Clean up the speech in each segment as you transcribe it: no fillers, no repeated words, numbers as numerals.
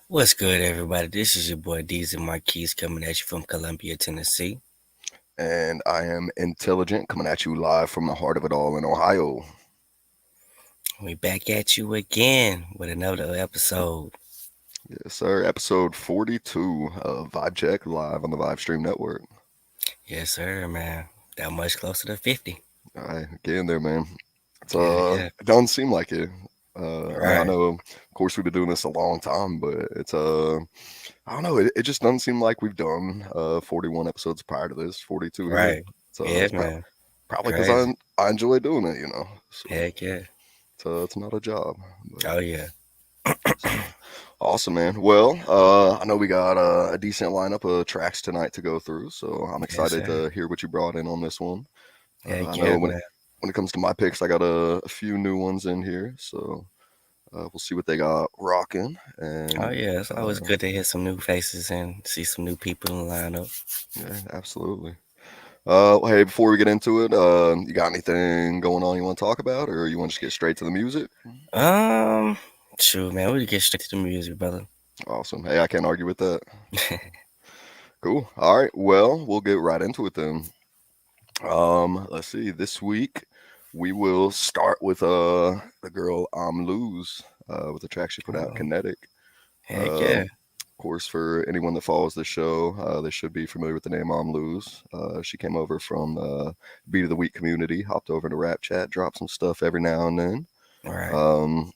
What's good, everybody? This is your boy Deezy Marquise coming at you from Columbia, Tennessee. And I am Intelligent coming at you live from the heart of it all in Ohio. We back at you again with another episode. Yes, sir. Episode 42 of Vibe Check live on the Vibe Stream Network. Yes, sir, man. That much closer to 50. All right, getting there, man. It's Yeah. It doesn't seem like it. I Right. know, of course, we've been doing this a long time, but it's I don't know. It just doesn't seem like we've done 41 episodes prior to this. 42 here. Right. So Yeah, it's man. probably because Crazy. I enjoy doing it, you know. So Heck yeah. it's not a job. But Oh, yeah. awesome, man. Well, I know we got a decent lineup of tracks tonight to go through, so I'm Yes, excited sir. to hear what you brought in on this one. Heck I yeah, know man. when it comes to my picks, I got a few new ones in here, so we'll see what they got rocking. And Oh, yeah. It's always good to hear some new faces and see some new people in the lineup. yeah, absolutely. Hey, before we get into it, you got anything going on you want to talk about, or you want to just get straight to the music? Shoot, man. We get straight to the music, brother. Awesome. Hey, I can't argue with that. Cool. All right. Well, we'll get right into it then. Let's see. This week we will start with the girl I'm Lose with the track she put out, Oh, Kinetic. heck Um, yeah. Of course, for anyone that follows the show, they should be familiar with the name I'm Lose. She came over from the Beat of the Week community, hopped over into Rap Chat, dropped some stuff every now and then. Right. Um,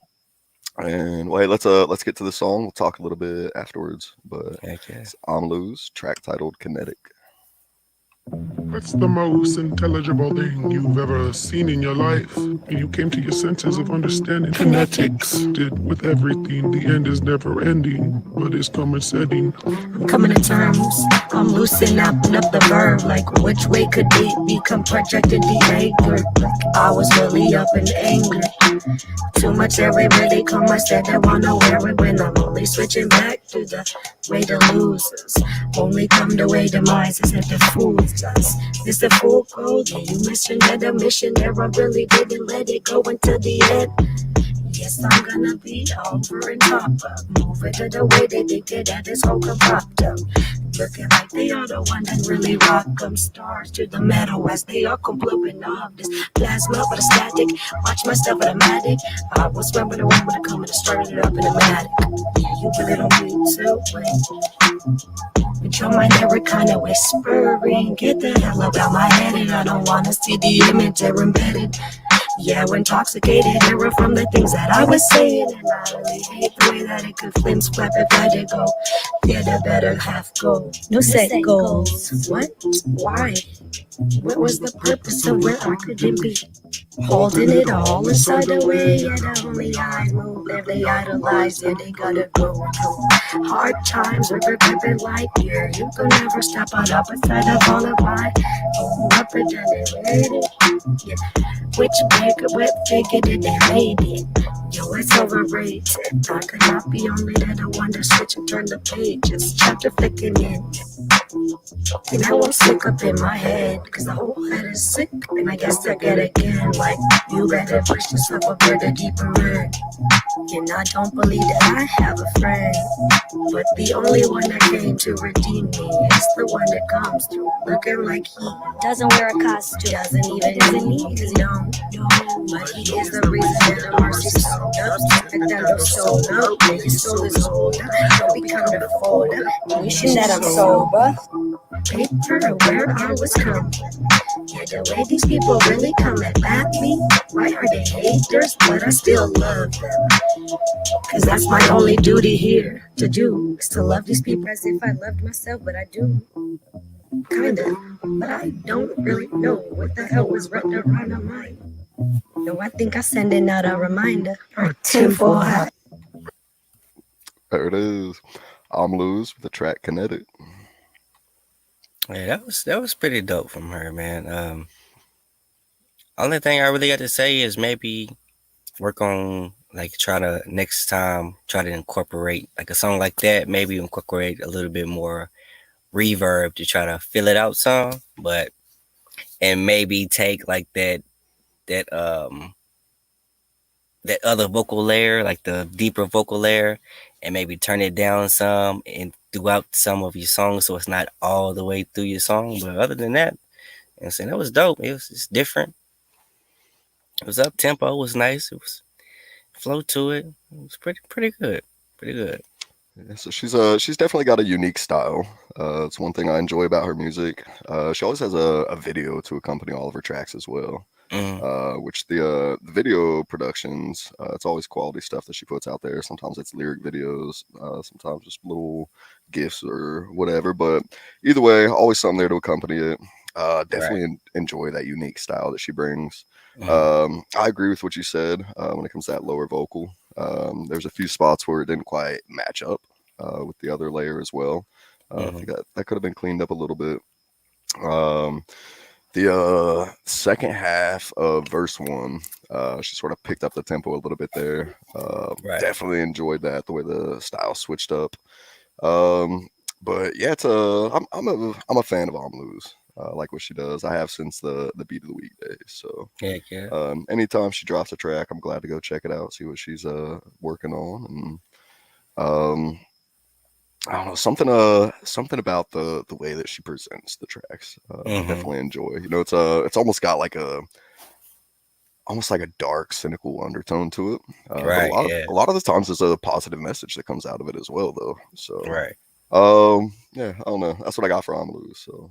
and well, hey, let's get to the song. We'll talk a little bit afterwards. But Heck yeah. it's I'm Lose, track titled Kinetic. What's the most intelligible thing you've ever seen in your life? And you came to your senses of understanding. Kinetics did with everything. The end is never ending, but it's common setting. I'm coming to terms. I'm loosening up the verb. Like which way could we become projected behavior? Like I was really up in anger. Too much every really come. I said I wanna wear it when I'm only switching back to the way the losers only come the way demises and the fools us. It's the full goal. Yeah, you mentioned that a mission there. I really didn't let it go until the end. Yes, I'm gonna be over and top of. Move it to the way they dictate that this whole can popped up. Looking like they are the one that really rock them. Stars to the metal as they are completely off this plasma but a static. Watch my stuff automatic. I was swimming around when I come and I started it up in a matic. Yeah, you really don't need to wait. But your mind never kinda whispering. Get the hell about my head and I don't wanna see the image they're embedded. Yeah, we're intoxicated error from the things that I was saying. And I really hate the way that it could flames flap if I did go. Yeah, the better half go. No set goals. What? Why? What was the purpose of where I couldn't be? Holding it all inside the way. Yeah, the only eyes move there. They idolize. Yeah, they gotta go through hard times. River pimping like here. You can never step on up inside of all of my own representative. Yeah. Which bigger whip figure did they made it? Yo, it's overrated. I could not be only the one to switch and turn the pages. Chapter flicking in. And now I'm sick up in my head. Cause the whole head is sick. And I guess I get again. Like, you better push yourself up here to deeper end. And I don't believe that I have a friend. But the only one that came to redeem me is the one that comes through looking like he doesn't wear a costume. doesn't even need cause he don't know. But he is the reason that the mercy sold up. And that I'm sold up. And your soul is hold up. Don't become the fold up. You should That I'm sober. Paper where I was coming. Yeah, the way these people really come at me. Why are they haters? But I still love them. Cause that's my only duty here to do, is to love these people as if I loved myself, but I do. Kinda. But I don't really know what the hell was wrapped around my mind. No, I think I sending out a reminder for 10-4 hot. There it is. I'm Luz with the track Kinetic. Yeah, that was pretty dope from her, man. Only thing I really got to say is maybe work on like try to next time try to incorporate like a song like that, maybe incorporate a little bit more reverb to try to fill it out some, but and maybe take like that other vocal layer, like the deeper vocal layer, and maybe turn it down some and throughout some of your songs so it's not all the way through your song. But other than that, I'm saying that was dope. It's different. It was up tempo, it was nice. It was flow to it. It was pretty good. Pretty good. Yeah, so she's definitely got a unique style. It's one thing I enjoy about her music. She always has a video to accompany all of her tracks as well. Which the video productions, it's always quality stuff that she puts out there. Sometimes it's lyric videos, sometimes just little gifs or whatever. But either way, always something there to accompany it. Definitely enjoy that unique style that she brings. I agree with what you said when it comes to that lower vocal. There's a few spots where it didn't quite match up with the other layer as well. I think that could have been cleaned up a little bit. The second half of verse 1, she sort of picked up the tempo a little bit there. Definitely enjoyed that, the way the style switched up. But yeah, I'm a fan of Luz. I like what she does. I have since the Beat of the Week days. So yeah. Anytime she drops a track, I'm glad to go check it out, see what she's working on, and I don't know, something about the way that she presents the tracks. I definitely enjoy. You know, it's almost got like almost like a dark, cynical undertone to it. But a lot of the times there's a positive message that comes out of it as well, though. So yeah, I don't know. That's what I got for Luz. So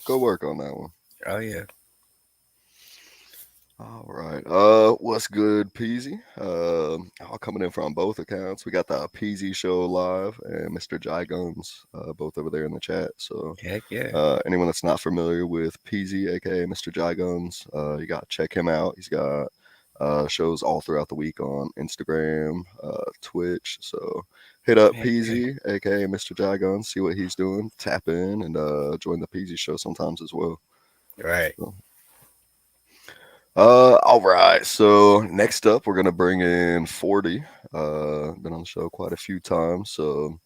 go work on that one. Oh yeah. All right. What's good, Peasy? All coming in from both accounts. We got the Peasy Show live and Mr. Jai Guns, both over there in the chat. So anyone that's not familiar with Peasy, aka Mr. Jai Guns, you got to check him out. He's got shows all throughout the week on Instagram, Twitch. So hit up Peasy, aka Mr. Jai Guns, see what he's doing. Tap in and join the Peasy Show sometimes as well. Right. So, all right. So next up, we're gonna bring in 40. Been on the show quite a few times, so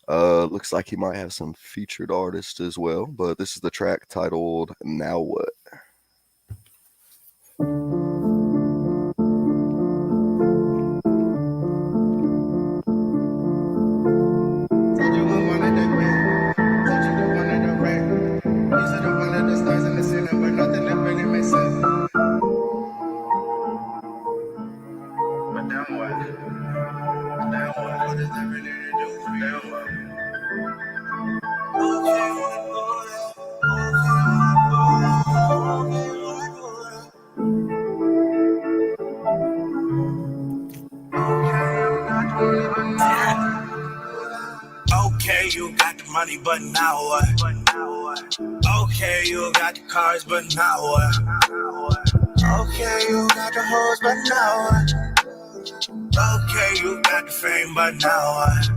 looks like he might have some featured artists as well. But this is the track titled "Now What." Okay, you got the money, but now what? Okay, you got the cars, but now what? Okay, you got the hoes, but now what? Okay, you got the fame, but now what?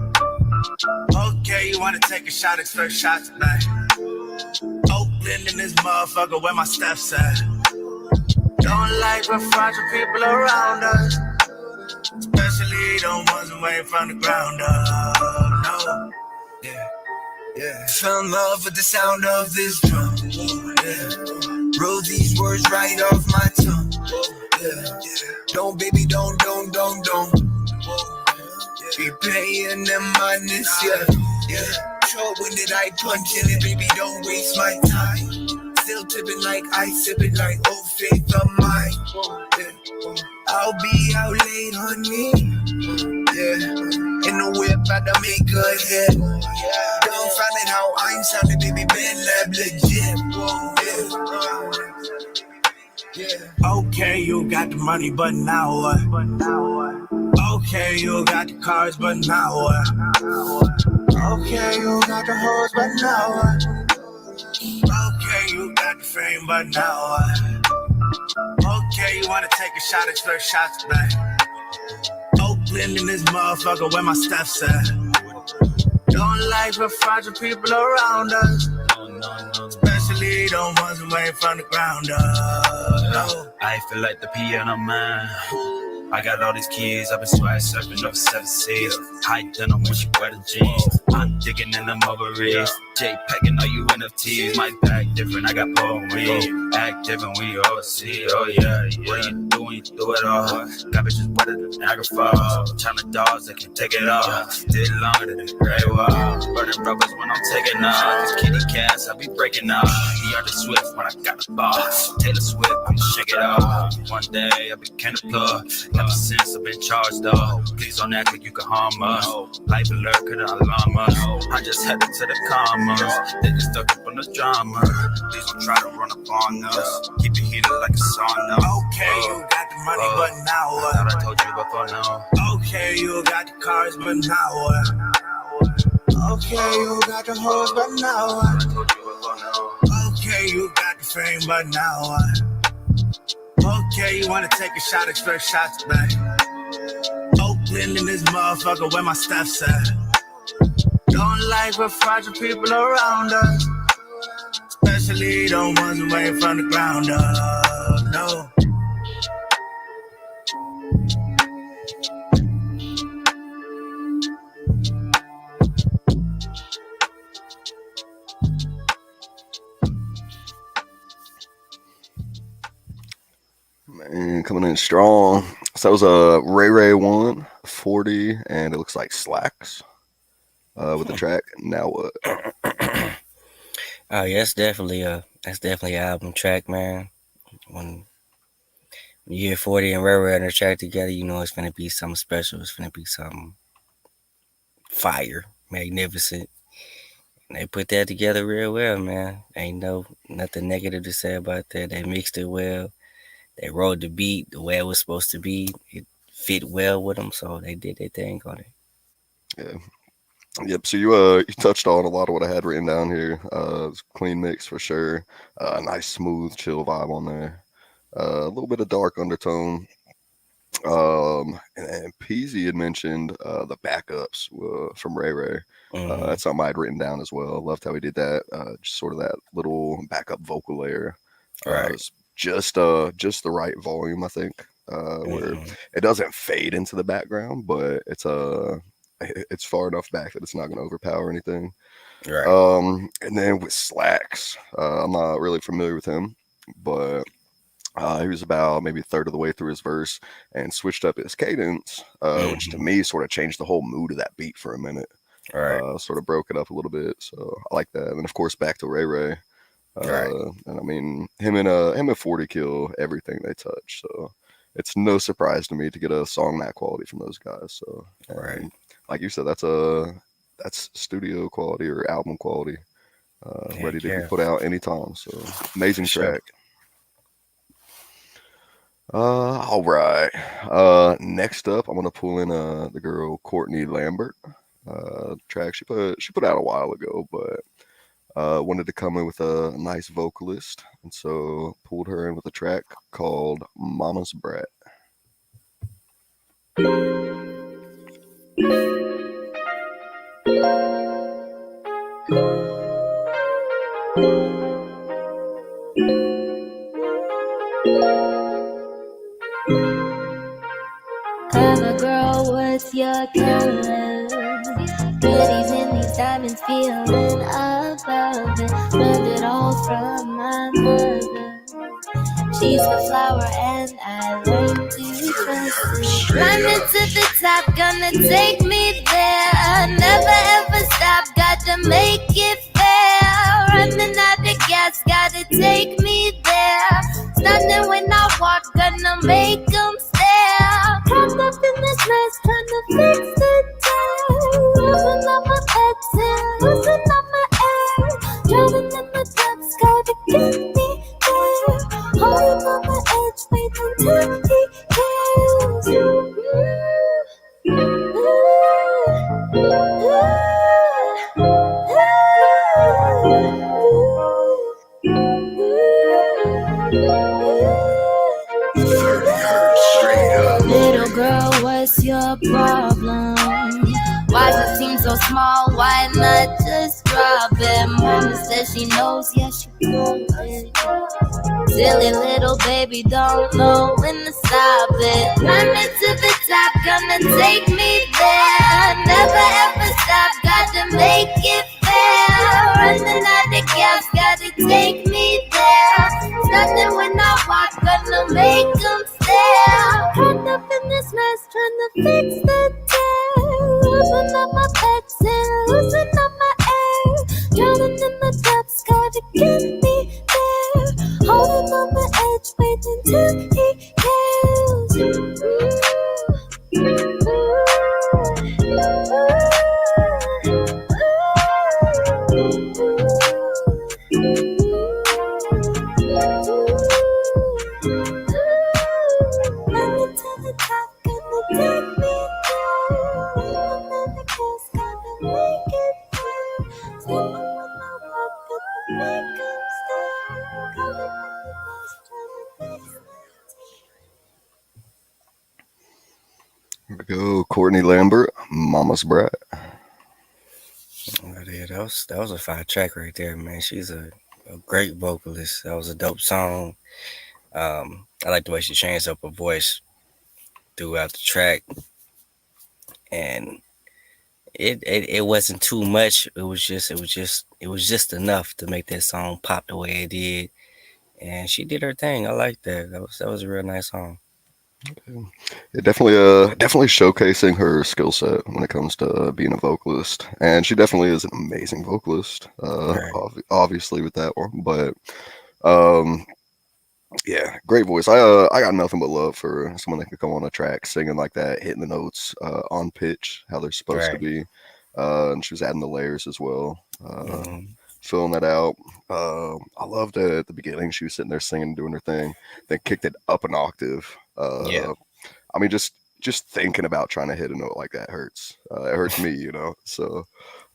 Okay, you wanna take a shot, expect shots back. Oakland in this motherfucker, where my steps at? Don't like when fragile people around us, especially the ones away from the ground up. No. Yeah. Fell in love with the sound of this drum. Yeah. Wrote these words right off my tongue. Yeah. Don't, baby, don't. Be paying them minus, yeah. Sure, when did I punch in it, baby? Don't waste my time. Still tipping like ice, sipping like old faith of mine. Yeah. I'll be out late, honey. Yeah. In the whip, about to make good hit. Don't find it how I'm sounding, baby. Ben Lab legit. Yeah. Okay, you got the money, but now what? Okay, you got the cars, but now what? Okay, you got the hoes, but now what? Okay, you got the fame, but now what? Okay, you wanna take a shot, explore shots back. Oakland in this motherfucker where my steps at. Don't like the fragile people around us. Especially the ones away from the ground up. I feel like the piano man. I got all these keys, I've been swag surfing over 7 seas. High denim when she wear the jeans. I'm digging in them ovaries. JPEGing all you NFTs. My bag different, I got poetry. Act different when you overseas. Oh yeah, what you do when you do it all? Got bitches wetter than Niagara Falls. China dogs that can take it off. Did longer than the Great Wall. Burning rubbers when I'm taking off. These kitty cats, I be breaking off. He are the Swift when I got the ball. Taylor Swift, I'ma shake it off. One day I became the plug. Ever since I've been charged up. Please don't act like you can harm us. Life alert could alarm us. I just headed to the commas. They just stuck up on the drama. Please don't try to run up on us. Keep it heated like a sauna. Okay, you got the money, but now I what? thought I told you before now. Okay, you got the cars, but now what? Okay, you got the hoes, but now I what? told you before now. Okay, you got the fame, but now what? Okay, you wanna take a shot, explore shots back. Oakland in this motherfucker where my steps at. Don't like the fragile people around us. Especially the ones away from the ground up. No. Man, coming in strong. So that was a Ray Ray 1, 40, and it looks like Slacks with the track Now What. Oh yeah, that's definitely an album track, man. When you hear 40 and Ray Ray on the track together, you know it's gonna be something special. It's gonna be something fire, magnificent. And they put that together real well, man. Ain't nothing negative to say about that. They mixed it well. They rode the beat the way it was supposed to be. It fit well with them, so they did their thing on it. Yeah. Yep. So you touched on a lot of what I had written down here. It's a clean mix for sure. Nice, smooth, chill vibe on there. A little bit of dark undertone. And Peasy had mentioned the backups from Ray Ray. That's something I had written down as well. Loved how he did that. Just sort of that little backup vocal layer. Right. Just the right volume, I think, where it doesn't fade into the background, but it's far enough back that it's not going to overpower anything. Right. And then with Slacks, I'm not really familiar with him, but he was about maybe a third of the way through his verse and switched up his cadence, which to me sort of changed the whole mood of that beat for a minute. Right. Sort of broke it up a little bit, so I like that. And then of course back to Ray Ray. Right. And I mean, him and 40 kill everything they touch. So it's no surprise to me to get a song that quality from those guys. So Right. like you said, that's studio quality or album quality, ready to be put out anytime. So amazing track. All right. Next up, I'm gonna pull in the girl Courtney Lambert. Track she put out a while ago, but wanted to come in with a nice vocalist, and so pulled her in with a track called Mama's Brat. Clever girl, what's your color? Goodies in these diamonds, feeling above it. Learned it all from my mother. She's the flower and I learned to trust her. Climbing to the top, gonna take me there. Never ever stop, gotta make it fair. Running out of gas, gotta take me there. Stunning when I walk, gonna make them stare. Trapped up in this mess, trying to fix the tear. Rubbing on my exhale, losing on my air. Drowning in the depths, gotta get me there. Holding on my edge, waiting small, why not just drop it? Mama says she knows, yeah, she knows it. Silly little baby don't know when to stop it. Climbing to the top, gonna take me there. Never ever stop, gotta make it fair. Running out the gas, gotta take me there. Nothing when I walk, gonna make them stare. Caught up in this mess, trying to fix the tear. Losing all my pets and losing all my air. Drowning in the depths, gotta get me there. Holding on the edge, waiting till he Running to the top, gonna take me there. Another kiss, gotta make it there. Standing when I walk, gonna make him stare. Calling on the bus, trying to fix Here we go. Courtney Lambert, Mama's Brat. Oh, yeah, that was a fire track right there, man. She's a great vocalist. That was a dope song. I like the way she changed up her voice throughout the track, and it wasn't too much. It was just enough to make that song pop the way it did, and she did her thing. I like that. That was a real nice song. It definitely showcasing her skill set when it comes to being a vocalist, and she definitely is an amazing vocalist. Right. Obviously with that one, but yeah, great voice. I got nothing but love for someone that can come on a track singing like that, hitting the notes on pitch how they're supposed to Right. be, and she was adding the layers as well. Mhm. Filling that out. I loved it at the beginning. She was sitting there singing, doing her thing, then kicked it up an octave. Yeah. I mean, just thinking about trying to hit a note like that hurts. It hurts me, you know. So,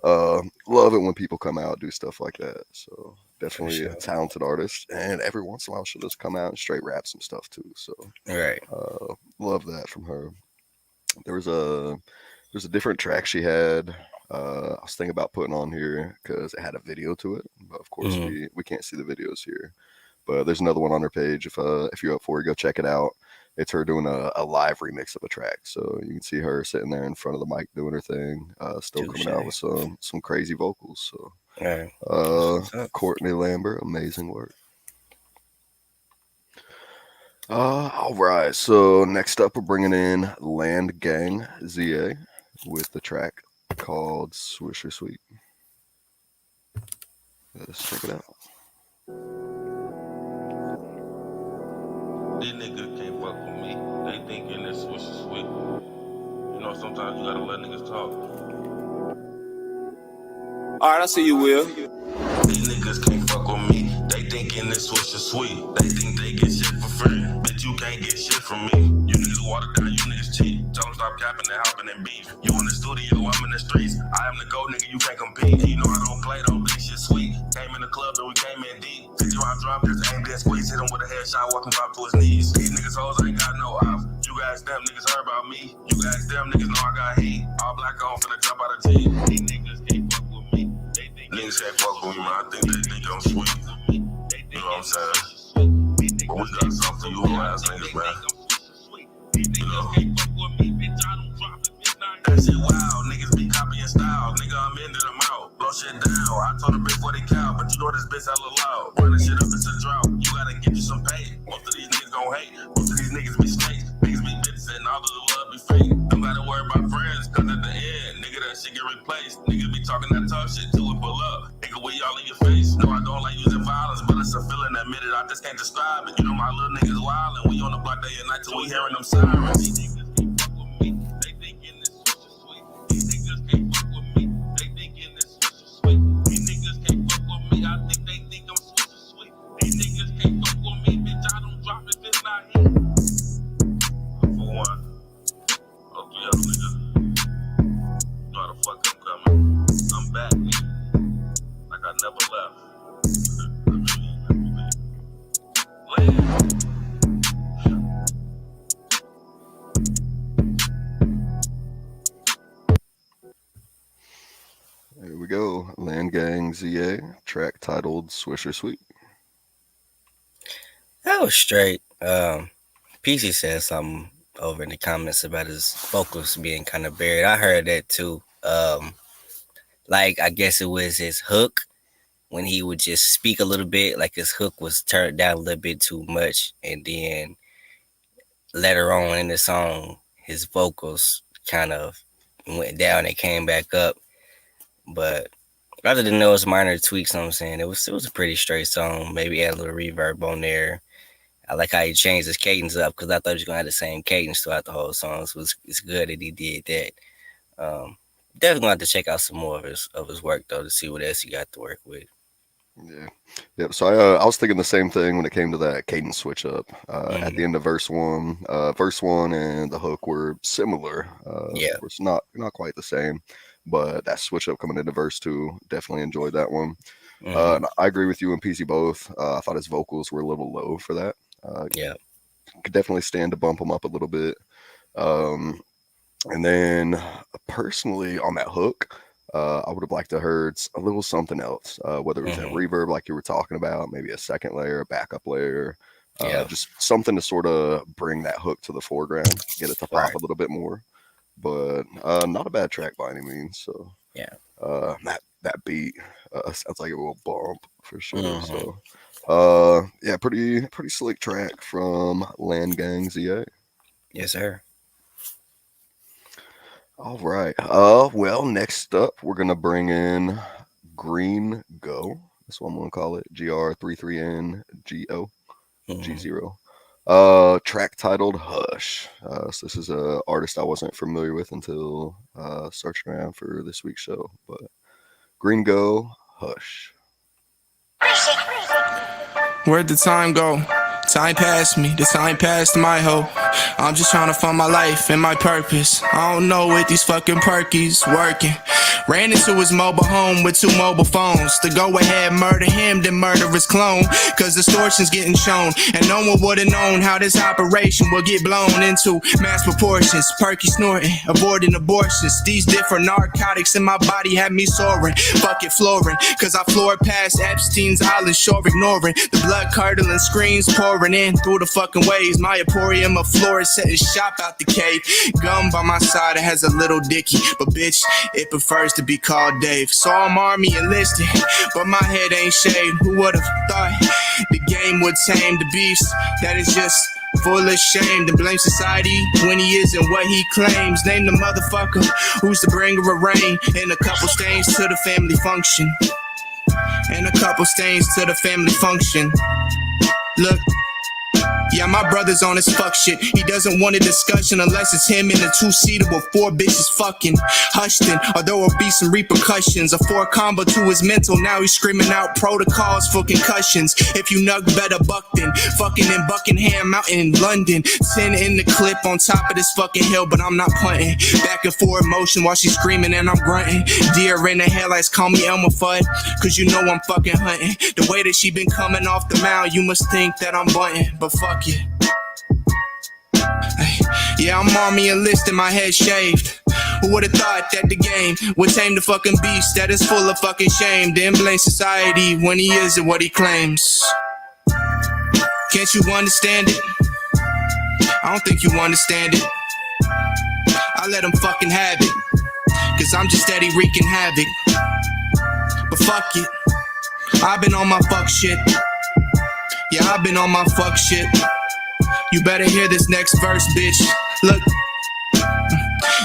love it when people come out and do stuff like that. So, definitely sure. a talented artist, and every once in a while she'll just come out and straight rap some stuff too. So, Right. love that from her. There's a different track she had. I was thinking about putting on here because it had a video to it, but of course we can't see the videos here. But there's another one on her page. If you're up for it, go check it out. It's her doing a live remix of a track, so you can see her sitting there in front of the mic doing her thing, still coming out with some crazy vocals. So, Right. What's up? Courtney Lambert, amazing work. All right. So next up, we're bringing in Land Gang ZA with the track called Swisher Sweet. Let's check it out. These niggas can't fuck with me. They thinking that Swisher Sweet. You know, sometimes you gotta let niggas talk. Alright, I see you, Will. These niggas can't fuck with me. They thinking this Swisher Sweet. They think they get shit for free. Bitch, you can't get shit from me. You niggas water down, you niggas cheat. Tell them stop capping and hopping and beef. You in the studio, I'm in the streets. I am the GOAT, nigga, you can't compete. You know I don't play, don't be shit sweet. Came in the club and we came in deep. 50 round drop, just aimed and squeeze. Hit him with a headshot, walking drop to his knees. These niggas hoes ain't got no off. You guys them niggas heard about me. You guys them niggas know I got heat. All black on finna jump out of team. These niggas can't fuck with me. Niggas can't fuck with me, man. I think they think I'm sweet. You know what I'm saying? But we got something for you whole ass niggas, man. You know. That shit wild, niggas be copying style. Nigga, I'm in and I'm out. Blow shit down. I told a bitch what they count, but you know this bitch hella loud. Running shit up, it's a drought. You gotta get you some pay. Most of these niggas gon' hate. Most of these niggas be snakes. Niggas be bitches and all of the love be fake. Don't gotta worry about friends, cause at the end, nigga, that shit get replaced. Niggas be talking that tough shit till it pull up. Nigga, we all in your face. No, I don't like using violence, but it's a feeling admitted. I just can't describe it. You know my little niggas wild, and we on the block day and night till we hearing them sirens. These niggas can't fuck with me. They thinking this Swisher Sweet. These niggas can't fuck with me. They thinking this Swisher Sweet. These niggas can't fuck with me. I think they think I'm Swisher Sweet. These niggas can't fuck with me, bitch. I don't drop if it's not here. For one, oh, three other niggas. Know how the fuck I'm coming. I'm back, nigga. Like I never left. we go. Land Gang ZA, track titled Swisher Sweet. That was straight. PC said something over in the comments about his vocals being kind of buried. I heard that too. Like I guess it was his hook when he would just speak a little bit, like his hook was turned down a little bit too much, and then later on in the song, his vocals kind of went down and came back up. But other than those minor tweaks, you know what I'm saying, it was a pretty straight song. Maybe add a little reverb on there. I like how he changed his cadence up because I thought he was gonna have the same cadence throughout the whole song. So it's good that he did that. Definitely gonna have to check out some more of his work though to see what else he got to work with. Yeah. Yep. So I was thinking the same thing when it came to that cadence switch up. At the end of verse one and the hook were similar. Yeah. Of course, not quite the same, but that switch up coming into verse 2, definitely enjoyed that one. And I agree with you and PC both. I thought his vocals were a little low for that. Yeah. Could definitely stand to bump them up a little bit. And then personally on that hook, I would have liked to heard a little something else, whether it was that reverb like you were talking about, maybe a second layer, a backup layer, just something to sort of bring that hook to the foreground, get it to pop a little bit more. But not a bad track by any means. So yeah, that beat sounds like it will bump for sure. So yeah, pretty slick track from Land Gang ZA. Yes, sir. All right. Well, next up, we're gonna bring in Green Go. That's what I'm gonna call it. GR33NGO G0. Track titled Hush. So this is a artist I wasn't familiar with until searching around for this week's show. But Green Go, Hush. Where'd the time go? Time passed me, the time passed my hope. I'm just trying to find my life and my purpose. I don't know what these fucking perkies working. Ran into his mobile home with 2 mobile phones. To go ahead, murder him, then murder his clone. Cause distortion's getting shown. And no one would've known how this operation will get blown into mass proportions. Perky snorting, avoiding abortions. These different narcotics in my body have me soaring. Fuck it, flooring. Cause I floored past Epstein's island shore, ignoring the blood curdling screams pouring in through the fucking waves. My emporium of flores setting shop out the cave. Gum by my side, it has a little dicky. But bitch, it prefers to be called Dave. So I'm army enlisted, but my head ain't shaved. Who would've thought the game would tame the beast that is just full of shame to blame society when he isn't what he claims? Name the motherfucker who's the bringer of rain. And a couple stains to the family function. And a couple stains to the family function. Look, yeah, my brother's on his fuck shit. He doesn't want a discussion unless it's him in a 2-seater with 4 bitches fucking hushed in, or there will be some repercussions. A 4 combo to his mental, now he's screaming out protocols for concussions. If you nug, better buck then. Fucking in Buckingham Mountain in London. 10 in the clip on top of this fucking hill, but I'm not punting. Back and forth motion while she's screaming and I'm grunting. Deer in the headlights, call me Elmer Fudd, cause you know I'm fucking hunting. The way that she been coming off the mound, you must think that I'm bunting, but fuck it. Yeah, I'm army enlisted, my head shaved. Who would've thought that the game would tame the fucking beast that is full of fucking shame? Then blame society when he isn't what he claims. Can't you understand it? I don't think you understand it. I let him fucking have it, cause I'm just steady wreaking havoc. But fuck it, I've been on my fuck shit. Yeah, I've been on my fuck shit. You better hear this next verse, bitch. Look,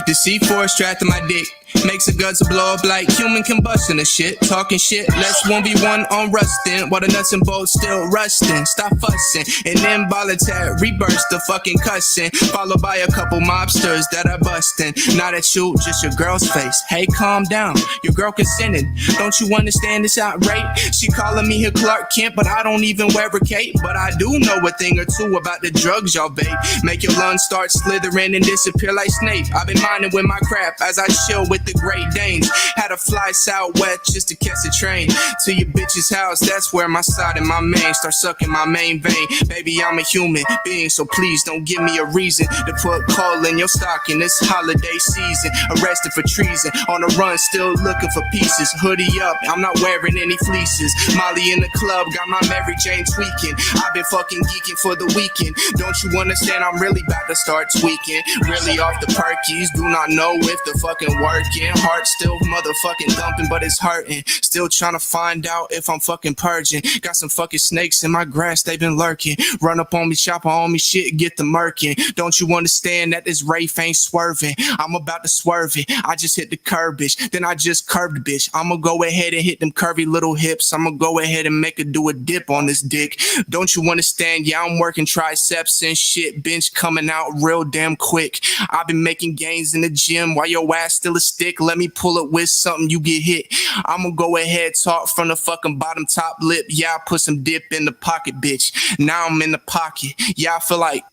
the C4 strapped to my dick makes the guts blow up like human combustion and shit. Talking shit, let's 1v1 on rustin', while the nuts and bolts still rustin'. Stop fussing, and involuntary burst of fucking cussing, followed by a couple mobsters that are bustin'. Not at you, just your girl's face. Hey, calm down, your girl consented. Don't you understand this outrage? She calling me her Clark Kent, but I don't even wear a cape. But I do know a thing or two about the drugs y'all bait. Make your lungs start slithering and disappear like Snape. I've been minding with my crap as I chill with the the Great Danes. Had to fly southwest just to catch the train to your bitch's house. That's where my side and my main start sucking my main vein. Baby, I'm a human being, so please don't give me a reason to put coal in your stocking this holiday season. Arrested for treason, on the run, still looking for pieces. Hoodie up, I'm not wearing any fleeces. Molly in the club, got my Mary Jane tweaking. I've been fucking geeking for the weekend. Don't you understand? I'm really about to start tweaking. Really off the perkies, do not know if the fucking working. Heart still motherfucking dumping, but it's hurting. Still trying to find out if I'm fucking purging. Got some fucking snakes in my grass, they been lurking. Run up on me, chop on me, shit, get the murking. Don't you understand that this Rafe ain't swerving? I'm about to swerve it. I just hit the curb, bitch. Then I just curved the bitch. I'ma go ahead and hit them curvy little hips. I'ma go ahead and make her do a dip on this dick. Don't you understand? Yeah, I'm working triceps and shit. Bench coming out real damn quick. I've been making gains in the gym while your ass still a stick. Let me pull it with something you get hit. I'ma go ahead, talk from the fucking bottom top lip. Yeah, I put some dip in the pocket, bitch. Now I'm in the pocket. Yeah, I feel like.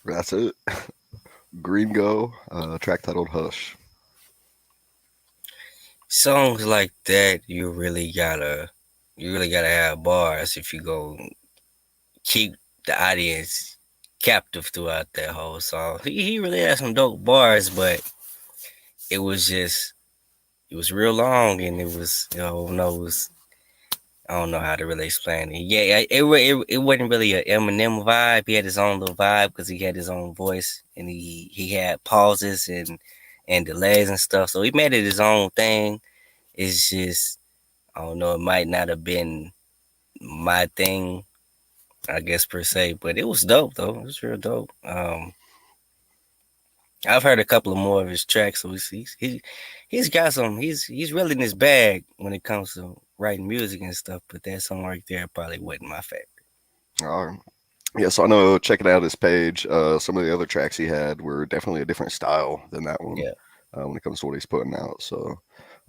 That's it. Gringo, track titled Hush. Songs like that, you really gotta have bars if you go keep the audience captive throughout that whole song. He really had some dope bars, but it was real long, and it was, I don't know how to really explain it. Yeah, it wasn't really an Eminem vibe. He had his own little vibe because he had his own voice, and he had pauses and delays and stuff. So he made it his own thing. It's just, I don't know, it might not have been my thing, I guess, per se, but it was dope though. It was real dope. I've heard a couple of more of his tracks, so he's got some. He's really in his bag when it comes to writing music and stuff. But that song right there probably wasn't my favorite. All right. Yeah, so I know checking out his page, some of the other tracks he had were definitely a different style than that one. Yeah. When it comes to what he's putting out. So,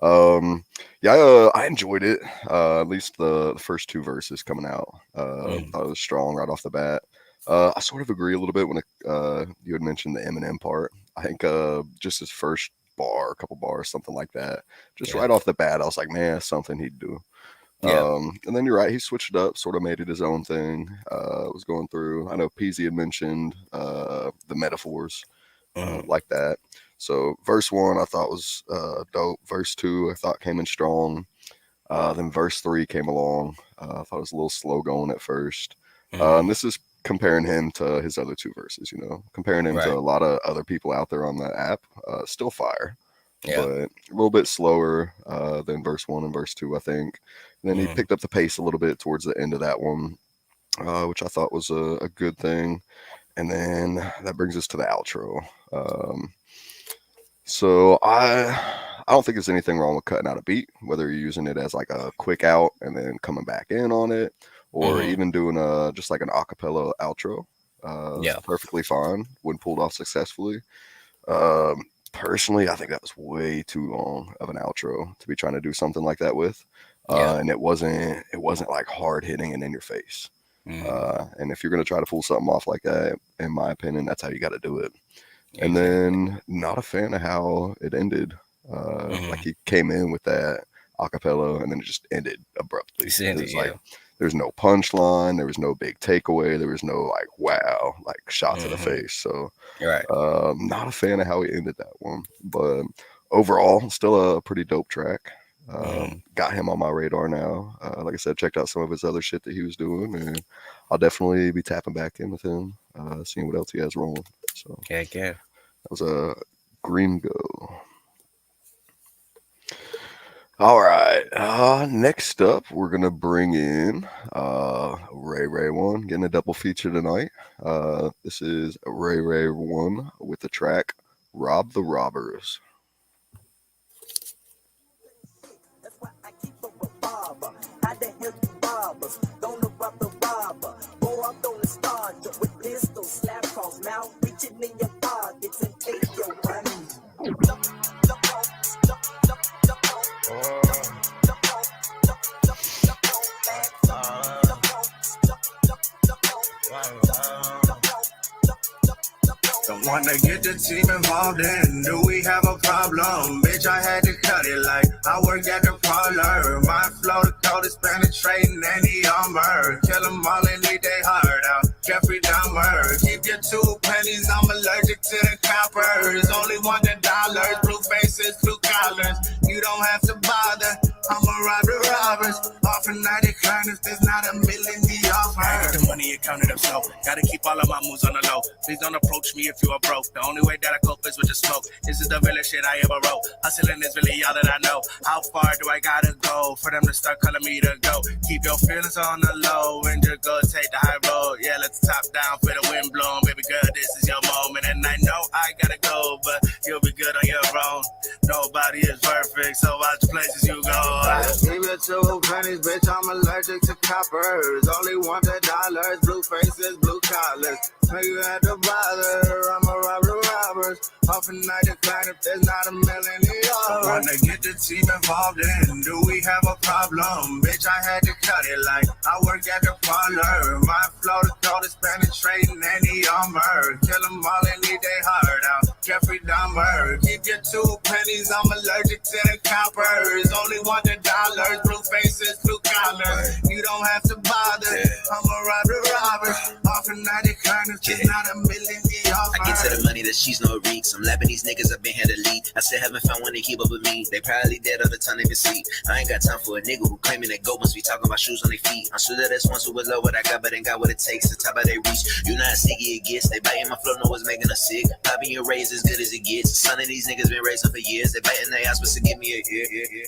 I enjoyed it. At least the first two verses coming out. Thought it was strong right off the bat. I sort of agree a little bit when you had mentioned the Eminem part. I think just his first bar, a couple bars, something like that. Just right off the bat, I was like, man, that's something he'd do. Yeah. And then you're right, he switched it up, sort of made it his own thing. Was going through, I know Peasy had mentioned the metaphors like that. So verse 1 I thought was dope. Verse 2 I thought came in strong. Then verse 3 came along. I thought it was a little slow going at first. This is comparing him to his other two verses, comparing him to a lot of other people out there on the app. Still fire, but a little bit slower than verse 1 and verse 2, I think. And then he picked up the pace a little bit towards the end of that one, which I thought was a good thing. And then that brings us to the outro. So I don't think there's anything wrong with cutting out a beat, whether you're using it as like a quick out and then coming back in on it, or even doing just like an acapella outro. Perfectly fine when pulled off successfully. Personally, I think that was way too long of an outro to be trying to do something like that with. And it wasn't like hard hitting and in your face. And if you're going to try to pull something off like that, in my opinion, that's how you got to do it. And then not a fan of how it ended. Like he came in with that acapella and then it just ended abruptly. Like there's no punchline, there was no big takeaway, there was no like wow, like shot to the face. So not a fan of how he ended that one. But overall, still a pretty dope track. Got him on my radar now. Like I said, checked out some of his other shit that he was doing, and I'll definitely be tapping back in with him, seeing what else he has rolling. So that was a Gringo. All right. Next up, we're gonna bring in Ray Ray 1, getting a double feature tonight. This is Ray Ray 1 with the track "Rob the Robbers." Don't rob the robber. Go up on the star with pistol, slap cross mouth, reaching in your pockets and take your money. Don't Wanna get the team involved in, do we have a problem? Bitch, I had to cut it like I work at the parlor. My flow the coldest, penetrating any armor. Kill them all and leave they heart out. Jeffrey Dahmer, keep your 2 pennies, I'm allergic to the coppers. Only $1, blue faces, blue collars. You don't have to bother, I'ma rob the robbers. Often I decline if there's not a million the offer. I get the money and count it up slow. Gotta keep all of my moves on the low. Please don't approach me if you are broke. The only way that I cope is with the smoke. This is the realest shit I ever wrote. Hustling is really all that I know. How far do I gotta go for them to start calling me to go? Keep your feelings on the low and just go take the high road. Yeah, let's top down for the wind blowing. Baby girl, this is your moment. And I know I gotta go, but you'll be good on your own. Nobody is perfect, so watch places you go. Keep your 2 pennies, bitch, I'm allergic to coppers. Only $1, blue faces, blue collars. Make you have to bother, I'ma rob the robbers. Often I decline if there's not a million $. Wanna get the team involved in, do we have a problem? Bitch, I had to cut it like I work at the parlor. My flow the coldest, penetrating any armor. Kill them all and leave they heart out. Jeffrey Dahmer, keep your 2 pennies, I'm allergic to the coppers. Only $1, blue faces, blue collars. You don't have to bother, I'ma rob the robbers. Often I decline if there's not a million the offer. I get to the money, that she's no reeks. I'm lapping these niggas up in here to lead. I still haven't found one to keep up with me. They probably dead all the time they been sleep. I ain't got time for a nigga who claiming that goat must be talking about shoes on their feet. I'm sure that that's ones who would love what I got, but ain't got what it takes to top of their reach. You know how sticky it gets. They biting my flow, know what's making us sick. Popping your raise as good as it gets. Son of these niggas been raising for years. They biting their ass, but to give me a ear.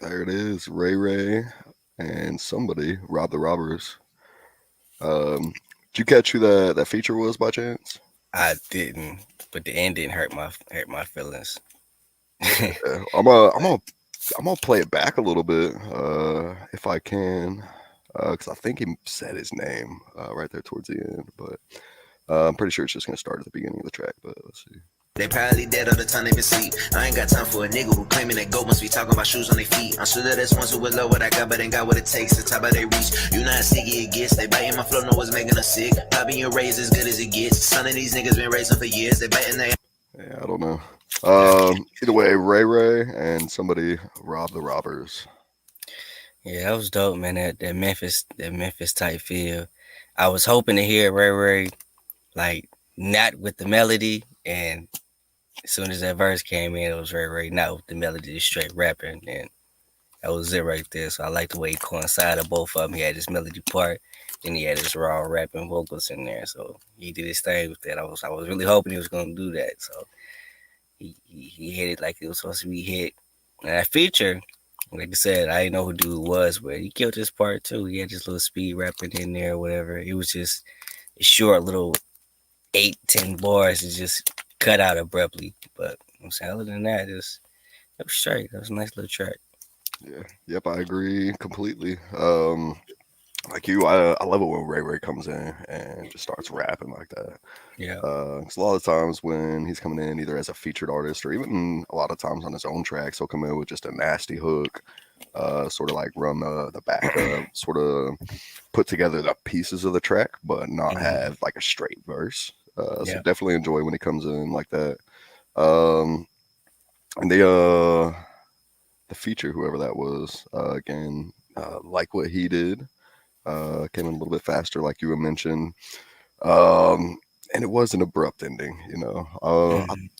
There it is, Ray Ray and somebody, Rob the Robbers. Did you catch who that feature was by chance? I didn't, but the end didn't hurt my feelings. Yeah, I'm gonna play it back a little bit, if I can, because I think he said his name right there towards the end, but I'm pretty sure it's just gonna start at the beginning of the track. But let's see. They probably dead all the time they been sleep. I ain't got time for a nigga who claiming that goat must be talking about shoes on their feet. I'm sure that there's ones who would love what I got, but ain't got what it takes to top of their reach. You know how sticky it gets. They biting my flow, know what's making us sick. Popping your raise as good as it gets. Son of these niggas been raising for years. They biting their... Yeah, I don't know. Either way, Ray Ray and somebody, Rob the Robbers. Yeah, that was dope, man. That Memphis type feel. I was hoping to hear Ray Ray like not with the melody, and as soon as that verse came in, it was Ray Ray not with the melody, just straight rapping, and that was it right there. So I like the way he coincided both of them. He had his melody part, then he had his raw rapping vocals in there. So he did his thing with that. I was really hoping he was gonna do that. So he hit it like it was supposed to be hit. And that feature, like I said, I didn't know who dude was, but he killed his part too. He had this little speed rapping in there or whatever. It was just a short little 8-10 bars. It just cut out abruptly. But I'm saying, other than that, it was straight. That was a nice little track. Yeah, yep, I agree completely. Like you, I love it when Ray Ray comes in and just starts rapping like that. Yeah. Because a lot of times when he's coming in either as a featured artist or even a lot of times on his own tracks, he'll come in with just a nasty hook, sort of like run the back up, sort of put together the pieces of the track, but not have like a straight verse. So definitely enjoy when he comes in like that. And the feature, whoever that was, again, like what he did. Came in a little bit faster, like you had mentioned, and it was an abrupt ending. You know,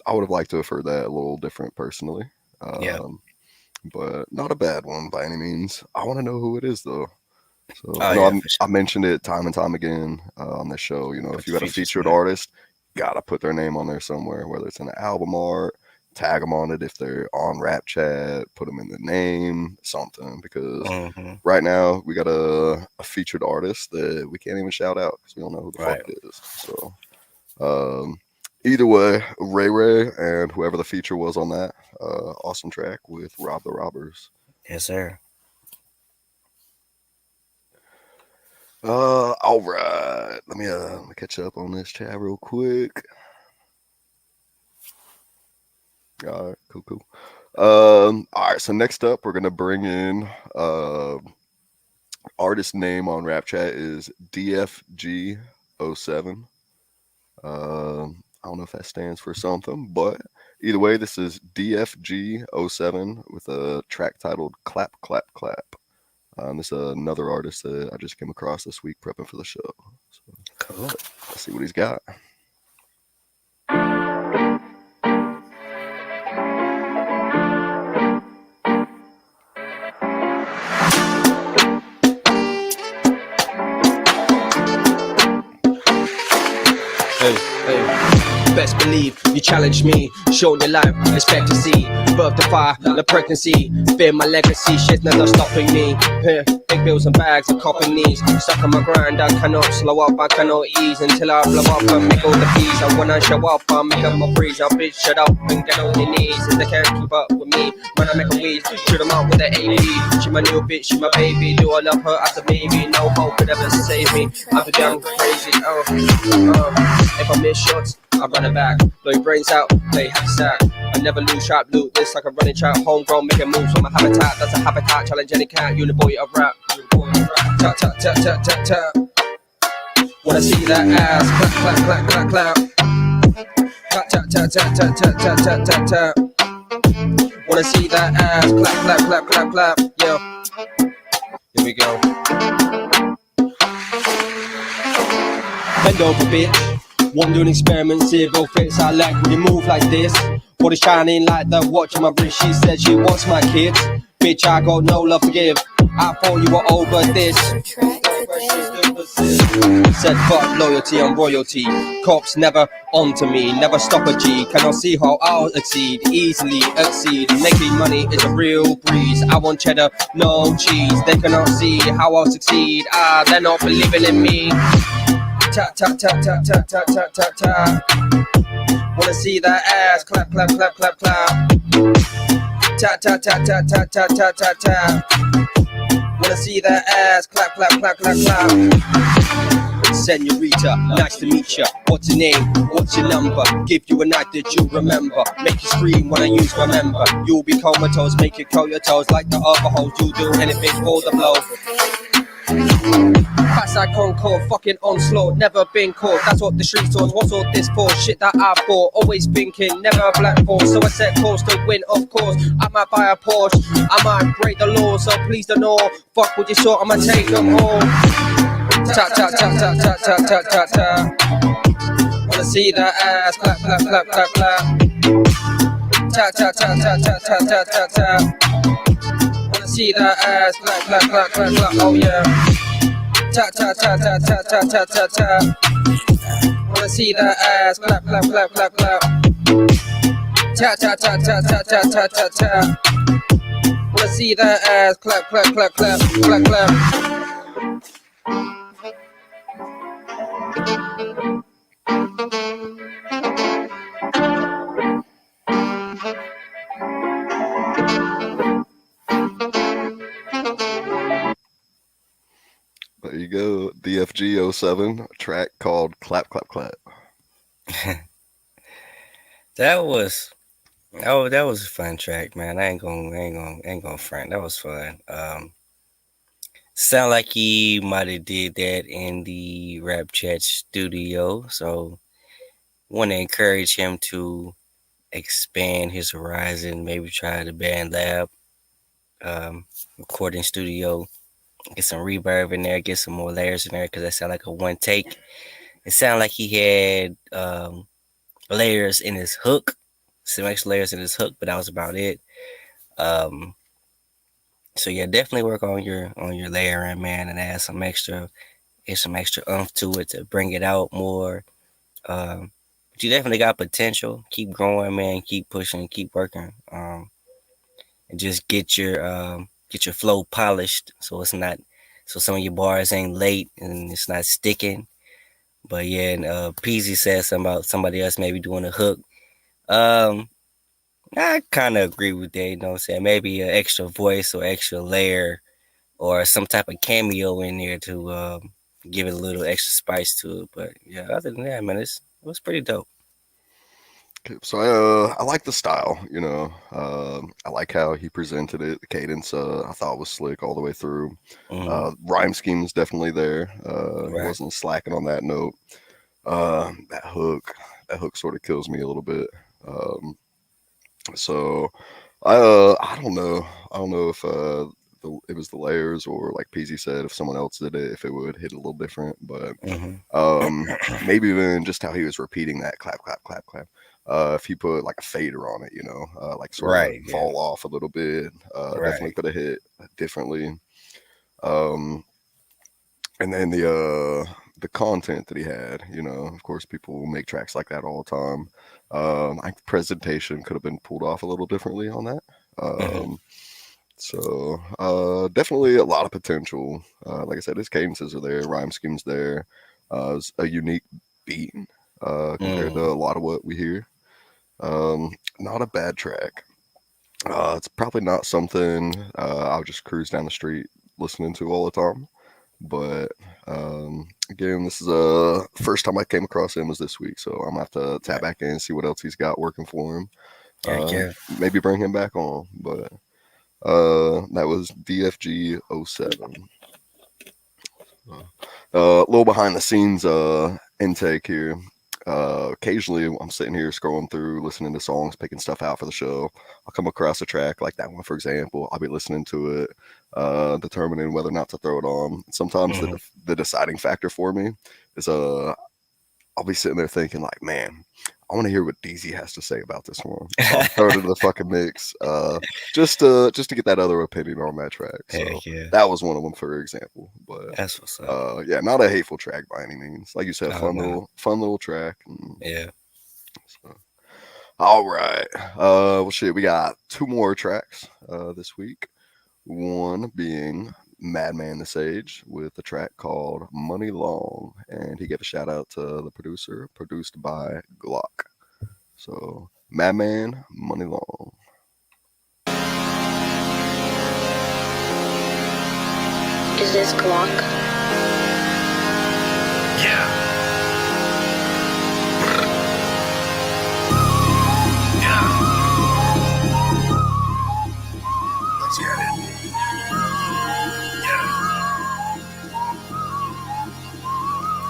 I would have liked to have heard that a little different personally. But not a bad one by any means. I want to know who it is though. So I mentioned it time and time again on this show. You know, if you got a featured artist, gotta put their name on there somewhere, whether it's in the album art. Tag them on it if they're on Rap Chat, put them in the name, something, because right now we got a featured artist that we can't even shout out because we don't know who the fuck it is. So either way, Ray Ray and whoever the feature was on that, awesome track with Rob the Robbers. Yes, sir. All right. Let me catch up on this chat real quick. All right, cool. All right, so next up, we're gonna bring in artist name on Rap Chat is DFG07. I don't know if that stands for something, but either way, this is DFG07 with a track titled Clap, Clap, Clap. This is another artist that I just came across this week prepping for the show. So Cool. let's see what he's got. Best believe you challenge me, show your life, expect to see birth to fire, the pregnancy, fear my legacy, shit's never stopping me. Big bills and bags of copping knees, stuck on my grind, I cannot slow up, I cannot ease until I blow up and make all the fees. And when I show up, I make up my breeze, I'll bitch shut up and get on your knees. If they can't keep up with me, when I make a wheeze, shoot them up with the AP. She my new bitch, she my baby, do I love her as a baby? No hope could ever save me, I'm too damn crazy. If I miss shots, I run it back, blow your brains out, play half sack. I never lose sharp loot, this like a running track. Homegrown, making moves from my habitat. That's a habitat, challenge any cat, uniboy of rap. Tap, tap, tap, tap, tap, tap. Wanna see that ass, clap, clap, clap, clap, clap. Tap, tap, tap, tap, tap, tap, tap, tap, tap. Wanna see that ass, clap, clap, clap, clap, clap. Yeah, here we go. Bend over, bitch. One doing experiments, see if it fits. I like when you move like this. Body shining like the watch on my wrist. She said she wants my kids. Bitch, I got no love to give. I thought you were over this. Said fuck loyalty and royalty. Cops never onto me, never stop a G. Cannot see how I'll exceed, easily exceed. Making money is a real breeze. I want cheddar, no cheese. They cannot see how I'll succeed. They're not believing in me. Tap, tap, tap, tap, tap, tap, tap, tap, tap. Wanna see that ass, clap, clap, clap, clap, clap. Tap, tap, tap, tap, tap, tap, tap, tap, tap. Wanna see that ass, clap, clap, clap, clap, clap. Senorita, nice to meet ya. What's your name? What's your number? Give you a night that you remember. Make you scream when I use my member. You'll be comatose, make you curl your toes like the other hoes. You'll do anything for the blow. Fast like Concord, fucking onslaught, never been caught. That's what the streets was. What's all this for? Shit that I bought, always thinking, never a black force. So I set course to win, of course. I might buy a Porsche, I might break the law, so please don't know. Fuck what you saw, I'ma take them all. Tap, tap, tap, tap, tap, tap, tap, tap, tap. Wanna see that ass, clap, clap, clap, clap, clap. Tap, tap, tap, tap, tap, tap, tap, tap, tap. Wanna see that ass, clap, clap, clap, clap, clap, oh yeah. Tap, tap, tap, tap, tap, tap, tap, tap, tap. Wanna see that ass, clap, clap, clap, clap, clap. Tap, tap, tap, tap, tap, tap, tap, tap, tap. Wanna see that ass, clap, clap, clap, clap, clap, clap. There you go, DFG07, a track called Clap, Clap, Clap. That was a fun track, man. I ain't gonna front. That was fun. Sound like he might have did that in the Rap Chat studio. So want to encourage him to expand his horizon, maybe try the Band Lab recording studio, get some reverb in there, get some more layers in there, because that sound like a one take. It sounded like he had layers in his hook, some extra layers in his hook, but that was about it. So yeah, definitely work on your layering, man, and add some extra oomph to it to bring it out more. But you definitely got potential. Keep growing, man. Keep pushing. Keep working. And just get your flow polished, so some of your bars ain't late and it's not sticking. But yeah, and Peasy said something about somebody else maybe doing a hook. I kind of agree with that, you know what I'm saying? Maybe an extra voice or extra layer or some type of cameo in there to give it a little extra spice to it. But yeah, other than that, man, it was pretty dope. So I like the style, I like how he presented it. The cadence, I thought was slick all the way through. Rhyme scheme is definitely there. He Right. wasn't slacking on that note. That hook sort of kills me a little bit. So I don't know. I don't know if it was the layers or like PZ said, if someone else did it, if it would hit a little different. But maybe even just how he was repeating that clap, clap, clap, clap. If he put like a fader on it, like sort Right. of Yeah. fall off a little bit, definitely Right. could have hit differently. Um, and then the content that he had, of course, people make tracks like that all the time. I think presentation could have been pulled off a little differently on that. So definitely a lot of potential. Like I said, his cadences are there, rhyme schemes there. It's a unique beat compared to a lot of what we hear. Not a bad track. It's probably not something I'll just cruise down the street listening to all the time. But again, this is first time I came across him was this week, so I'm gonna have to tap back in and see what else he's got working for him. Yeah. Maybe bring him back on. But that was DFG 07. A little behind the scenes intake here. Occasionally I'm sitting here scrolling through, listening to songs, picking stuff out for the show. I'll come across a track like that one, for example. I'll be listening to it, determining whether or not to throw it on. Sometimes the deciding factor for me is I'll be sitting there thinking like, man, I want to hear what DZ has to say about this one. So I'll throw it into the fucking mix, just to get that other opinion on that track. So Heck yeah. that was one of them, for example. But That's what's up. yeah, not a hateful track by any means. Like you said, No. fun little track. Yeah. So, all right. Well, shit, we got two more tracks this week. One being Madman the Sage with a track called Money Long, and he gave a shout out to the producer, produced by Glock. So Madman, Money Long. Is this Glock? Yeah. Yeah. Let's get it. Yeah.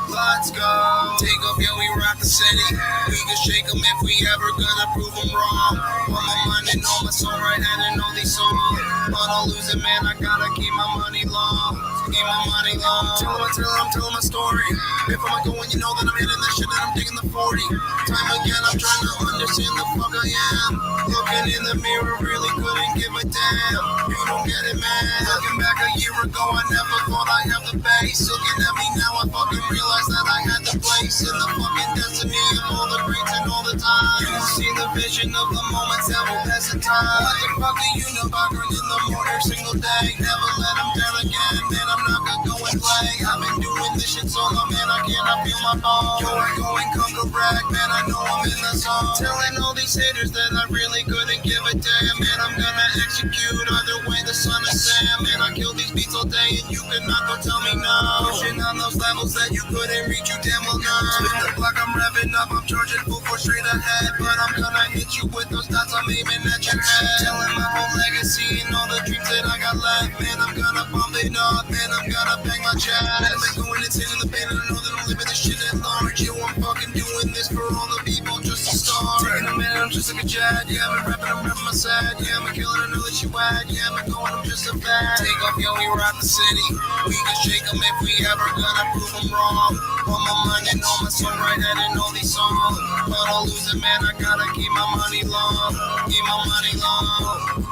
Let's go. Take up, yeah, we rock the city. We can shake them if we ever gonna prove them wrong. Put my mind and all my soul right hand and all these songs. But I'll lose it, man, I gotta keep my money long. Keep my money long. I'm telling my story. If I'm going, you know that I'm hitting this shit and I'm digging the 40. Time again, I'm trying to understand the fuck I am. Looking in the mirror, really couldn't give a damn. You don't get it, man. Looking back a year ago, I never thought I'd have the base. Looking at me now, I fucking realize that I had the place in the fucking destiny of all the greats and all the time. You see the vision of the moments that will pass the time. What the fuck do you know about grinding in the morning every single day? Never let them down again, man, I'm not gonna go and play. I've been doing this shit so long, man, I cannot feel my bones. Yo, I go and conquer brag, man, I know I'm in the zone. Telling all these haters that I really couldn't give a damn, man, I'm gonna execute either way the sun is Sam. Man, I kill these beats all day and you cannot go tell me no. Pushing on those levels that you couldn't reach, you damn well know. Spin the block, I'm revving up, I'm charging full force straight ahead. But I'm gonna hit you with those dots, I'm aiming at your head. Telling my whole legacy and all the dreams that I got left. Man, I'm gonna bump it up, man, I'm gonna bang my chest. I've been going insane in the pain and I know that I'm living this shit at large. Yo, I'm fucking doing this for all the people just to start. Taking a minute, I'm just like a jet. Yeah, I'm rapping my set. Yeah, I'm a killer, I know that you at. Yeah, I'm going, I'm just a fan. Take off, yo, we rock the city. We can shake them if we ever gonna prove them wrong. Put my mind and all my soul right head and all these songs. But I'll lose it, man, I gotta keep my money long. Keep my money long.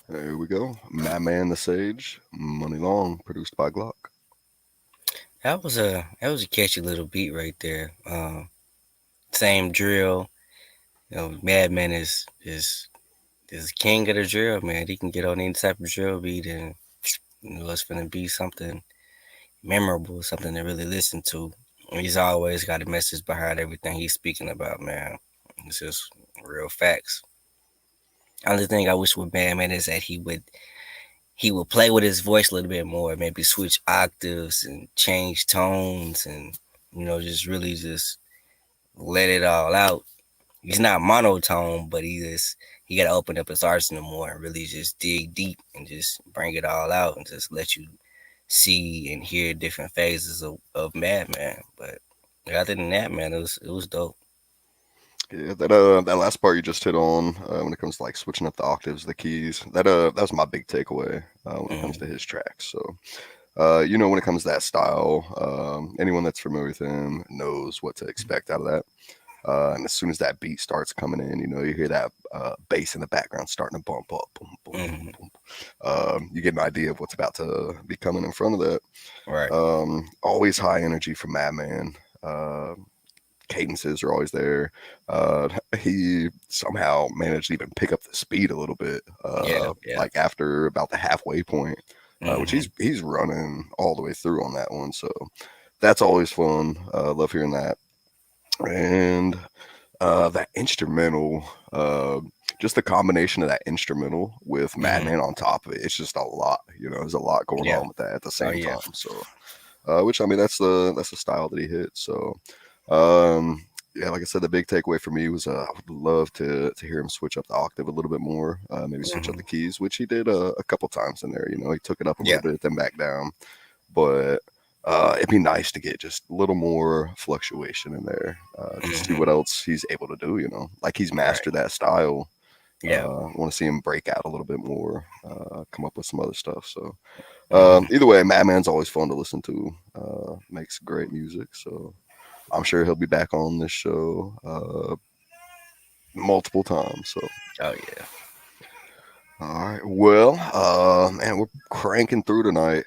There we go. Madman the Sage, Money Long, produced by Glock. That was a catchy little beat right there. Same drill. Madman is king of the drill, man. He can get on any type of drill beat and it's gonna be something memorable, something to really listen to. And he's always got a message behind everything he's speaking about, man. It's just real facts. Only thing I wish with Madman is that he would play with his voice a little bit more, maybe switch octaves and change tones, and just really just let it all out. He's not monotone, but he got to open up his arsenal more and really just dig deep and just bring it all out and just let you see and hear different phases of Madman. But other than that, man, it was dope. Yeah, that last part you just hit on when it comes to like switching up the octaves, the keys. That was my big takeaway when it comes to his tracks. So when it comes to that style, anyone that's familiar with him knows what to expect out of that. And as soon as that beat starts coming in, you hear that bass in the background starting to bump up. Boom, boom, boom, boom. You get an idea of what's about to be coming in front of that. Right. Always high energy from Madman. Cadences are always there. He somehow managed to even pick up the speed a little bit. Yeah. Like after about the halfway point, which he's running all the way through on that one. So that's always fun. Love hearing that. And that instrumental, just the combination of that instrumental with Madman on top of it, it's just a lot. There's a lot going on with that at the same time. So, which I mean, that's the style that he hit. So, like I said, the big takeaway for me was I would love to hear him switch up the octave a little bit more, maybe switch up the keys, which he did a couple times in there. He took it up a little bit, then back down. But it'd be nice to get just a little more fluctuation in there, just see what else he's able to do. Like he's mastered that style. Yeah, I want to see him break out a little bit more, come up with some other stuff. So either way, Madman's always fun to listen to. Makes great music. So I'm sure he'll be back on this show multiple times. So oh yeah. All right. Well, man, we're cranking through tonight.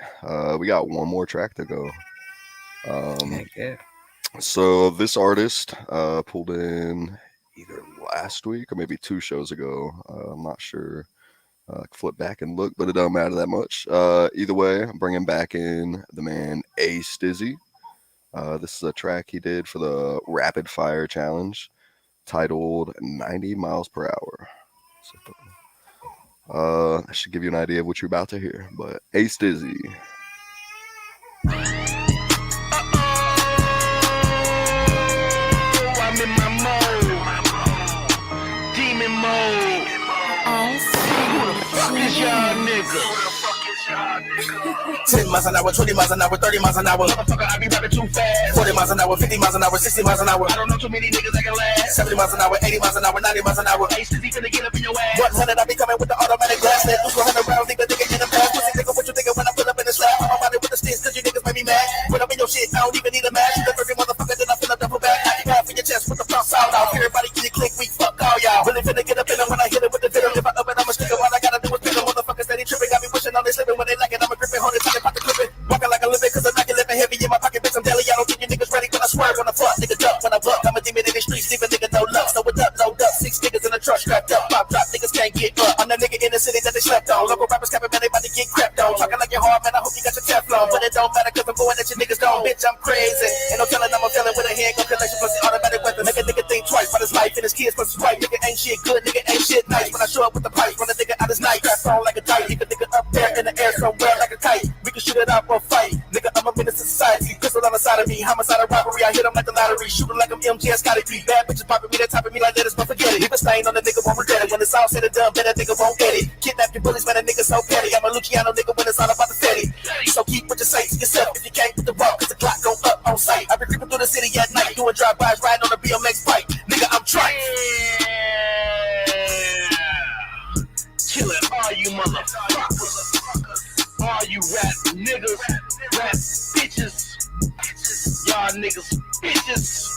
We got one more track to go. Yeah. So this artist pulled in either last week or maybe 2 shows ago. I'm not sure. I can flip back and look, but it don't matter that much. Either way, I'm bringing back in the man A Stizzy. This is a track he did for the Rapid Fire Challenge titled 90 Miles Per Hour. So, that should give you an idea of what you're about to hear. But A Stizzy. I'm in my mode. Demon mode. Who the fuck is y'all niggas? 10 miles an hour, 20 miles an hour, 30 miles an hour. Motherfucker, I be rapping too fast. 40 miles an hour, 50 miles an hour, 60 miles an hour. I don't know too many niggas that can last. 70 miles an hour, 80 miles an hour, 90 miles an hour. Hey, Stizzy finna get up in your ass. 100, I be coming with the automatic blast. Let loose 100 rounds, leave a nigga in the past. Pussy nigga, what you thinking when I pull up in the slab? I'm about it with the sticks, cause you niggas make me mad. Put up in your shit, I don't even need a match. You the every motherfucker, then I fill up double back. I can half in your chest with the front sound out. Everybody get it click, weak, fuck all y'all. Really finna get up in them when I hit it with the venom. If I up it, I'ma stick it. All I gotta do is pick them. Motherfuckers steady tripping, got me wishing on they slipping. When they like it, I'ma grip it, hold it, tight and pop the clipping. Walking like a living, cause I'm not living heavy in my pocket, bitch. I'm daily, I don't think you niggas ready when I swerve, when I fuck, nigga duck, when I buck. I'm a demon in the streets, leave a nigga no luck. So it up, no duck, 6 niggas in a truck strapped up. Pop drop, niggas can't get up. I'm the nigga in the city that they slept on. Local rappers capping, man, they about to get crept on. Talking like you're hard, man, I hope you got your Teflon. But it don't matter, cause I'm going at your niggas gone. Bitch, I'm crazy. Ain't no telling I'm a feeling with a handgun connection plus the automatic weapon. Make a nigga think twice about his life and his kids plus his wife. Nigga ain't shit good, nigga ain't shit nice. When I show up with the pipe, run a nigga out his night. Strap on like a tight, keep a nigga up there in the air somewhere like a kite. We can shoot it out or fight. Nigga, I'm a menace to society. Pistol on the side of me, homicide or robbery. I hit him like the lottery, shoot him like I'm MGS Scotty P. Bad bitches popping me, they topping me like lettuce, but forget it. Leave a stain on the nigga, won't regret it. When it's all said and done, bet that nigga won't get it. Kidnap your bullies, man, a nigga so petty. I'm a Luciano nigga when it's all about the fetty. So keep what you say to yourself if you can't with the rock, cause the clock go up on sight. I been creeping through the city at night, doing drive-bys, riding on a BMX bike. Nigga, I'm trying. Killing all you motherfuckers. All you rap niggas, rap bitches. Y'all niggas bitches.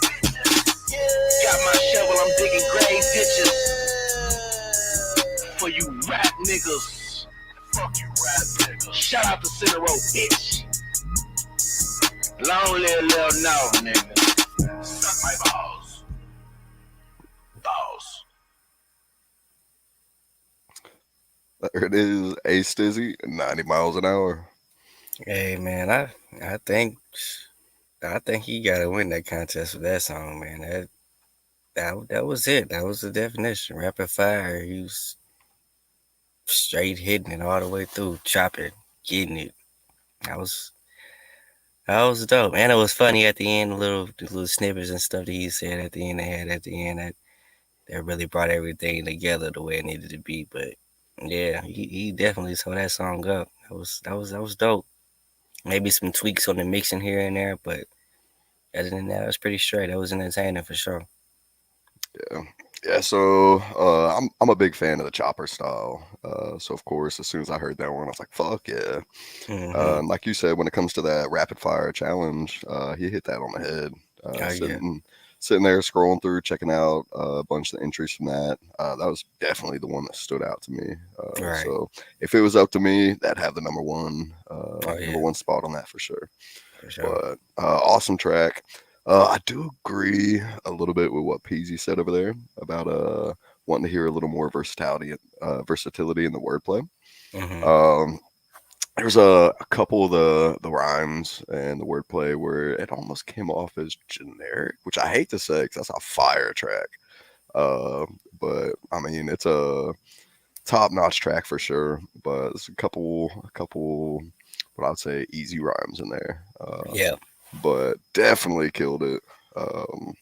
Got my shovel, I'm digging grave ditches. For you rap niggas. Fuck you rap niggas. Shout out to Center Road, bitch. Long live Lil No, nigga. Suck my balls. Balls. There it is, A Stizzy, 90 miles an hour. Hey man, I think he gotta win that contest with that song, man. That was it. That was the definition. Rapid fire. He was straight hitting it all the way through, chopping, getting it. That was that was dope, and it was funny at the end. The little snippets and stuff that he said at the end. They had at the end that really brought everything together the way it needed to be. But yeah, he definitely tore that song up. That was dope. Maybe some tweaks on the mixing here and there, but other than that, it was pretty straight. That was entertaining for sure. Yeah. Yeah, so I'm a big fan of the chopper style. So of course, as soon as I heard that one, I was like, "Fuck yeah!" Hmm. Like you said, when it comes to that rapid fire challenge, he hit that on the head. Oh yeah, Sitting there scrolling through, checking out a bunch of the entries from that. That was definitely the one that stood out to me. right. So if it was up to me, that'd have the number one Oh yeah, number one spot on that for sure. for sure. But awesome track. I do agree a little bit with what Peasy said over there about wanting to hear a little more versatility in the wordplay. Hmm. Um, there's a couple of the rhymes and the wordplay where it almost came off as generic, which I hate to say because that's a fire track. But I mean, it's a top notch track for sure. But there's a couple, what I would say, easy rhymes in there. Yeah. But definitely killed it. Um,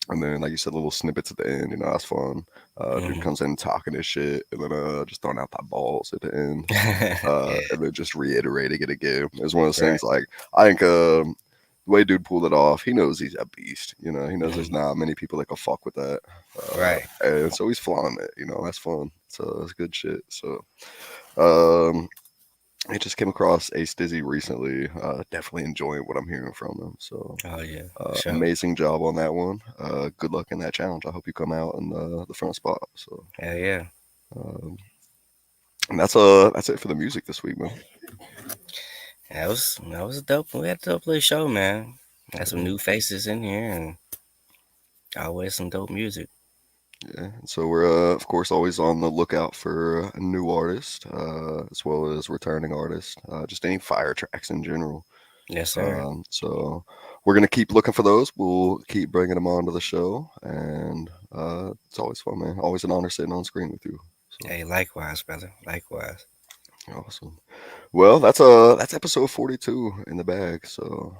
and then, like you said, little snippets at the end, that's fun. Dude Hmm. comes in talking his shit, and then just throwing out that balls at the end, Yeah. and then just reiterating it again. It's one of those Right. things. Like I think the way dude pulled it off, he knows he's a beast. He knows there's Hmm. not many people that can fuck with that, Right. and so he's flaunting it. That's fun. So it's good shit. So. Um, it just came across Ace Dizzy recently. Definitely enjoying what I'm hearing from him. So Oh yeah, for sure. amazing job on that one. Good luck in that challenge. I hope you come out in the front spot. So Hell yeah. um, and that's it for the music this week, man. That was a dope. We had a dope little show, man. Had some new faces in here and always some dope music. Yeah. So we're of course always on the lookout for a new artist, as well as returning artists. Just any fire tracks in general. Yes, sir. So we're gonna keep looking for those. We'll keep bringing them onto the show, and it's always fun, man. Always an honor sitting on screen with you. So Hey, likewise, brother. Likewise. awesome. Well, that's episode 42 in the bag. So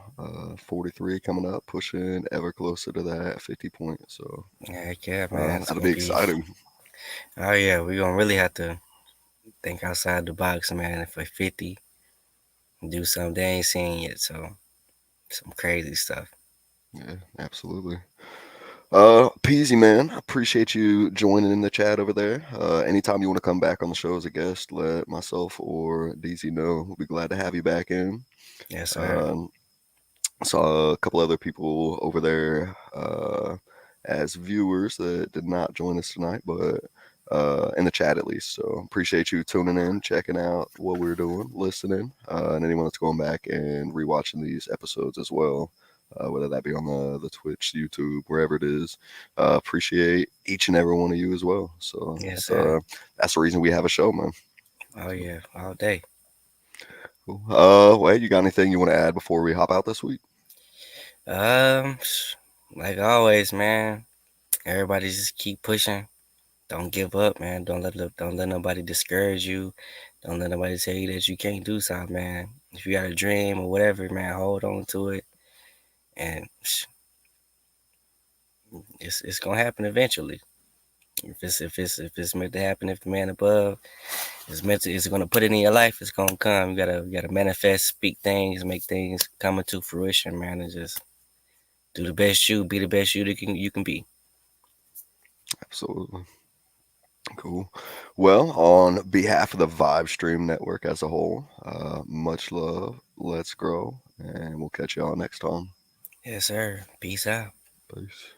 43 coming up, pushing ever closer to that 50 point. So Heck yeah, man. It's that'll gonna be be. exciting. Oh yeah, we're gonna really have to think outside the box, man. For 50, do something they ain't seen yet. So some crazy stuff. Yeah, absolutely. Peasy, man, I appreciate you joining in the chat over there. Anytime you want to come back on the show as a guest, let myself or DZ know. We'll be glad to have you back in. Yes, sir. Saw a couple other people over there as viewers that did not join us tonight, but in the chat at least. So appreciate you tuning in, checking out what we're doing, listening, and anyone that's going back and rewatching these episodes as well. Whether that be on the Twitch, YouTube, wherever it is. Appreciate each and every one of you as well. So Yes, sir. that's the reason we have a show, man. Oh yeah, all day. Cool. Well, you got anything you want to add before we hop out this week? Um, like always, man. Everybody just keep pushing. Don't give up, man. Don't let nobody discourage you. Don't let nobody tell you that you can't do something, man. If you got a dream or whatever, man, hold on to it, and it's gonna happen eventually. If it's meant to happen, if the man above it's gonna put it in your life, it's gonna come. You gotta manifest, speak things, make things come into fruition, man, and just do the best you, be the best you that you can be. Absolutely. Cool. Well, on behalf of the Vibe Stream Network as a whole, much love. Let's grow, and we'll catch y'all next time. Yes, sir. Peace out. Peace.